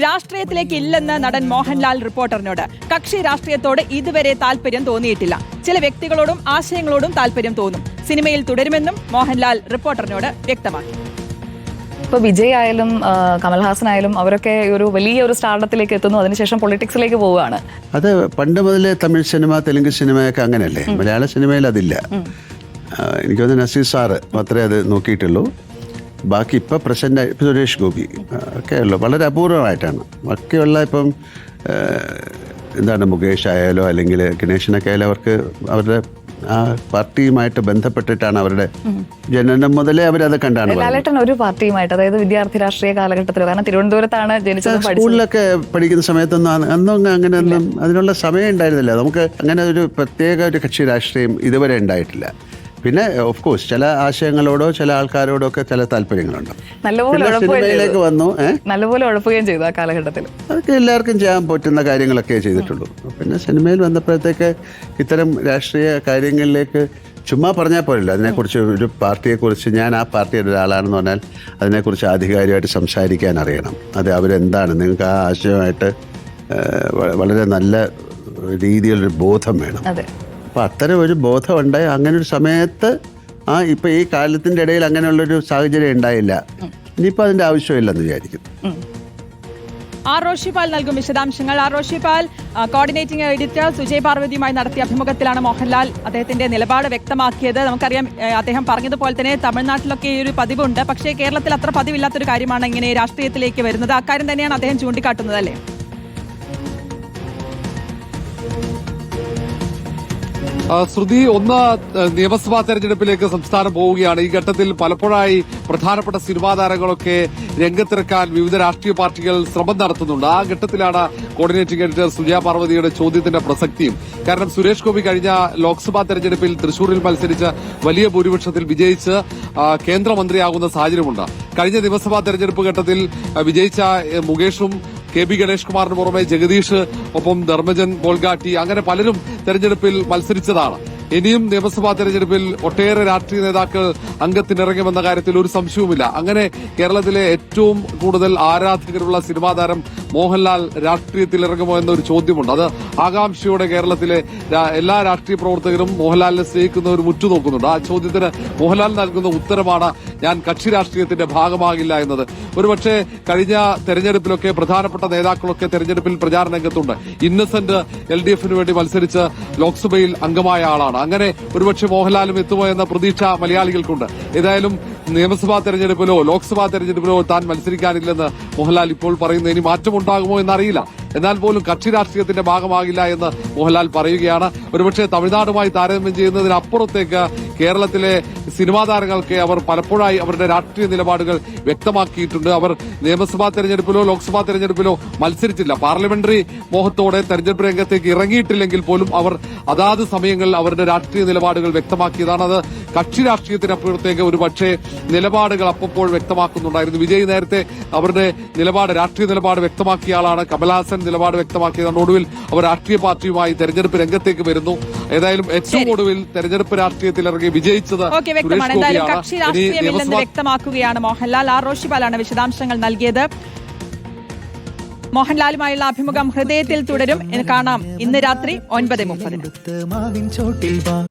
രാഷ്ട്രീയത്തിലേക്ക് ഇല്ലെന്ന് നടൻ മോഹൻലാൽ റിപ്പോർട്ടറിനോട്. കക്ഷി രാഷ്ട്രീയത്തോട് ഇതുവരെ താല്പര്യം തോന്നിയിട്ടില്ല. ചില വ്യക്തികളോടും ആശയങ്ങളോടും താല്പര്യം തോന്നും. സിനിമയിൽ തുടരുമെന്നും മോഹൻലാൽ റിപ്പോർട്ടറിനോട് വ്യക്തമാക്കി. ഇപ്പോൾ വിജയ് ആയാലും കമൽഹാസൻ ആയാലും അവരൊക്കെ ഒരു വലിയൊരു സ്റ്റാർഡത്തിലേക്ക് എത്തുന്നു, അതിനുശേഷം പൊളിറ്റിക്സിലേക്ക് പോവുകയാണ്. അത് പണ്ട് മുതലേ തമിഴ് സിനിമ, തെലുങ്ക് സിനിമയൊക്കെ അങ്ങനെയല്ലേ. മലയാള സിനിമയിൽ അതില്ല. എനിക്ക് തോന്നുന്നു നസീർ സാറ് മാത്രമേ അത് നോക്കിയിട്ടുള്ളൂ. ബാക്കി ഇപ്പം പ്രസന്റ് ഇപ്പം സുരേഷ് ഗോപി ഒക്കെ ഉള്ളു, വളരെ അപൂർവമായിട്ടാണ്. ബാക്കിയുള്ള ഇപ്പം എന്താണ് മുകേഷ് ആയാലോ അല്ലെങ്കിൽ ഗണേശനൊക്കെ ആയാലും അവർക്ക് അവരുടെ ആ പാർട്ടിയുമായിട്ട് ബന്ധപ്പെട്ടിട്ടാണ് അവരുടെ ജനനം മുതലേ അവരത് കണ്ടാണ്. ലാലേട്ടൻ ഒരു പാർട്ടിയുമായിട്ട്, അതായത് വിദ്യാർത്ഥി രാഷ്ട്രീയ കാലഘട്ടത്തിൽ, കാരണം തിരുവനന്തപുരത്താണ് ജനിച്ചത്. സ്കൂളിലൊക്കെ പഠിക്കുന്ന സമയത്തൊന്നും അന്നും അങ്ങനെയൊന്നും അതിനുള്ള സമയം ഉണ്ടായിരുന്നില്ല. നമുക്ക് അങ്ങനെ ഒരു പ്രത്യേക ഒരു കക്ഷി രാഷ്ട്രീയം ഇതുവരെ ഉണ്ടായിട്ടില്ല. പിന്നെ ഓഫ് കോഴ്സ് ചില ആശയങ്ങളോടോ ചില ആൾക്കാരോടോ ഒക്കെ ചില താല്പര്യങ്ങളുണ്ട്. സിനിമയിലേക്ക് വന്നു, നല്ലപോലെ ഉഴപ്പുകയും ചെയ്തു ആ കാലഘട്ടത്തിൽ. അതൊക്കെ എല്ലാവർക്കും ചെയ്യാൻ പറ്റുന്ന കാര്യങ്ങളൊക്കെ ചെയ്തിട്ടുള്ളൂ. പിന്നെ സിനിമയിൽ വന്നപ്പോഴത്തേക്ക് ഇത്തരം രാഷ്ട്രീയ കാര്യങ്ങളിലേക്ക് ചുമ്മാ പറഞ്ഞാൽ പോരല്ലോ. അതിനെക്കുറിച്ച് ഒരു പാർട്ടിയെക്കുറിച്ച് ഞാൻ ആ പാർട്ടിയുടെ ഒരാളാണെന്ന് പറഞ്ഞാൽ അതിനെക്കുറിച്ച് ആധികാരികമായിട്ട് സംസാരിക്കാൻ അറിയണം. അത് അവരെന്താണ്, നിങ്ങൾക്ക് ആ ആശയമായിട്ട് വളരെ നല്ല രീതിയിലൊരു ബോധം വേണം. അപ്പം അത്തരം ഒരു ബോധം ഉണ്ടായി. അങ്ങനെ ഒരു സമയത്ത് ഇപ്പം ഈ കാലത്തിൻ്റെ ഇടയിൽ അങ്ങനെയുള്ളൊരു സാഹചര്യം ഉണ്ടായില്ല. ഇനിയിപ്പോൾ അതിൻ്റെ ആവശ്യമില്ലെന്ന് വിചാരിക്കുന്നു. ആർ റോഷിപാൽ നൽകും വിശദാംശങ്ങൾ. R Roshipal, coordinating editor Sujay പാർവതിയുമായി നടത്തിയ അഭിമുഖത്തിലാണ് മോഹൻലാൽ അദ്ദേഹത്തിന്റെ നിലപാട് വ്യക്തമാക്കിയത്. നമുക്കറിയാം, അദ്ദേഹം പറഞ്ഞതുപോലെ തന്നെ തമിഴ്നാട്ടിലൊക്കെ ഈ ഒരു പതിവുണ്ട്. പക്ഷേ കേരളത്തിൽ അത്ര പതിവില്ലാത്തൊരു കാര്യമാണ് ഇങ്ങനെ രാഷ്ട്രീയത്തിലേക്ക് വരുന്നത്. അക്കാര്യം തന്നെയാണ് അദ്ദേഹം ചൂണ്ടിക്കാട്ടുന്നത്, അല്ലേ? ശ്രുതി, ഒന്ന് നിയമസഭാ തെരഞ്ഞെടുപ്പിലേക്ക് സംസ്ഥാനം പോവുകയാണ്. ഈ ഘട്ടത്തിൽ പലപ്പോഴായി പ്രധാനപ്പെട്ട സിനിമാ താരങ്ങളൊക്കെ രംഗത്തിറക്കാൻ വിവിധ രാഷ്ട്രീയ പാർട്ടികൾ ശ്രമം നടത്തുന്നുണ്ട്. ആ ഘട്ടത്തിലാണ് കോർഡിനേറ്റിംഗ് എഡിറ്റർ സുജയ പാർവതിയുടെ ചോദ്യത്തിന്റെ പ്രസക്തിയും. കാരണം സുരേഷ് ഗോപി കഴിഞ്ഞ ലോക്സഭാ തെരഞ്ഞെടുപ്പിൽ തൃശൂരിൽ മത്സരിച്ച് വലിയ ഭൂരിപക്ഷത്തിൽ വിജയിച്ച് കേന്ദ്രമന്ത്രിയാകുന്ന സാഹചര്യമുണ്ട്. കഴിഞ്ഞ നിയമസഭാ തെരഞ്ഞെടുപ്പ് ഘട്ടത്തിൽ വിജയിച്ച മുകേഷും കെ.ബി. ഗണേഷ് കുമാറിന് പുറമെ ജഗദീഷ്, ഒപ്പം ധർമ്മജൻ, ബോൾഗാട്ടി, അങ്ങനെ പലരും തെരഞ്ഞെടുപ്പിൽ മത്സരിച്ചതാണ്. ഇനിയും നിയമസഭാ തെരഞ്ഞെടുപ്പിൽ ഒട്ടേറെ രാഷ്ട്രീയ നേതാക്കൾ അംഗത്തിനിറങ്ങുമെന്ന കാര്യത്തിൽ ഒരു സംശയവുമില്ല. അങ്ങനെ കേരളത്തിലെ ഏറ്റവും കൂടുതൽ ആരാധകരുള്ള സിനിമാ താരം മോഹൻലാൽ രാഷ്ട്രീയത്തിൽ ഇറങ്ങുമോ എന്നൊരു ചോദ്യമുണ്ട്. അത് ആകാംക്ഷയോടെ കേരളത്തിലെ എല്ലാ രാഷ്ട്രീയ പ്രവർത്തകരും മോഹൻലാലിനെ സ്നേഹിക്കുന്നവർ ഉറ്റുനോക്കുന്നുണ്ട്. ആ ചോദ്യത്തിന് മോഹൻലാൽ നൽകുന്ന ഉത്തരമാണ് ഞാൻ കക്ഷി രാഷ്ട്രീയത്തിന്റെ ഭാഗമാകില്ല എന്നത്. ഒരുപക്ഷെ കഴിഞ്ഞ തെരഞ്ഞെടുപ്പിലൊക്കെ പ്രധാനപ്പെട്ട നേതാക്കളൊക്കെ തെരഞ്ഞെടുപ്പിൽ പ്രചാരണ രംഗത്തുണ്ട്. ഇന്നസെന്റ് LDFന് വേണ്ടി മത്സരിച്ച് ലോക്സഭയിൽ അംഗമായ ആളാണ്. അങ്ങനെ ഒരുപക്ഷെ മോഹൻലാലും എത്തുമോ എന്ന പ്രതീക്ഷ മലയാളികൾക്കുണ്ട്. ഏതായാലും നിയമസഭാ തെരഞ്ഞെടുപ്പിലോ ലോക്സഭാ തെരഞ്ഞെടുപ്പിലോ താൻ മത്സരിക്കാനില്ലെന്ന് മോഹൻലാൽ ഇപ്പോൾ പറയുന്നു. ഇനി മാറ്റമുണ്ടാകുമോ എന്നറിയില്ല. എന്നാൽ പോലും കക്ഷി രാഷ്ട്രീയത്തിന്റെ ഭാഗമാകില്ല എന്ന് മോഹൻലാൽ പറയുകയാണ്. ഒരുപക്ഷെ തമിഴ്നാടുമായി താരതമ്യം ചെയ്യുന്നതിനപ്പുറത്തേക്ക് കേരളത്തിലെ സിനിമാ താരങ്ങൾക്ക് അവർ പലപ്പോഴായി അവരുടെ രാഷ്ട്രീയ നിലപാടുകൾ വ്യക്തമാക്കിയിട്ടുണ്ട്. അവർ നിയമസഭാ തെരഞ്ഞെടുപ്പിലോ ലോക്സഭാ തെരഞ്ഞെടുപ്പിലോ മത്സരിച്ചില്ല. പാർലമെന്ററി മോഹത്തോടെ തെരഞ്ഞെടുപ്പ് രംഗത്തേക്ക് ഇറങ്ങിയിട്ടില്ലെങ്കിൽ പോലും അവർ അതാത് സമയങ്ങളിൽ അവരുടെ രാഷ്ട്രീയ നിലപാടുകൾ വ്യക്തമാക്കിയതാണ്. അത് കക്ഷി രാഷ്ട്രീയത്തിനപ്പുറത്തേക്ക് ഒരുപക്ഷെ നിലപാടുകൾ അപ്പോൾ വ്യക്തമാക്കുന്നുണ്ടായിരുന്നു. വിജയ് നേരത്തെ അവരുടെ രാഷ്ട്രീയ നിലപാട് വ്യക്തമാക്കിയ ആളാണ്. കമൽഹാസൻ നിലപാട് വ്യക്തമാക്കിയതാണ്. ഒടുവിൽ അവർ രാഷ്ട്രീയ പാർട്ടിയുമായി തെരഞ്ഞെടുപ്പ് രംഗത്തേക്ക് വരുന്നു. ഏതായാലും ഏറ്റവും ഒടുവിൽ തെരഞ്ഞെടുപ്പ് രാഷ്ട്രീയത്തിൽ ഇറങ്ങി വിജയിച്ചത് കക്ഷി രാഷ്ട്രീയമില്ലെന്ന് വ്യക്തമാക്കുകയാണ് മോഹൻലാൽ. ആർ റോഷിപാലാണ് വിശദാംശങ്ങൾ നൽകിയത്. മോഹൻലാലുമായുള്ള അഭിമുഖം ഹൃദയത്തിൽ തുടരും. കാണാം ഇന്ന് രാത്രി 9:30.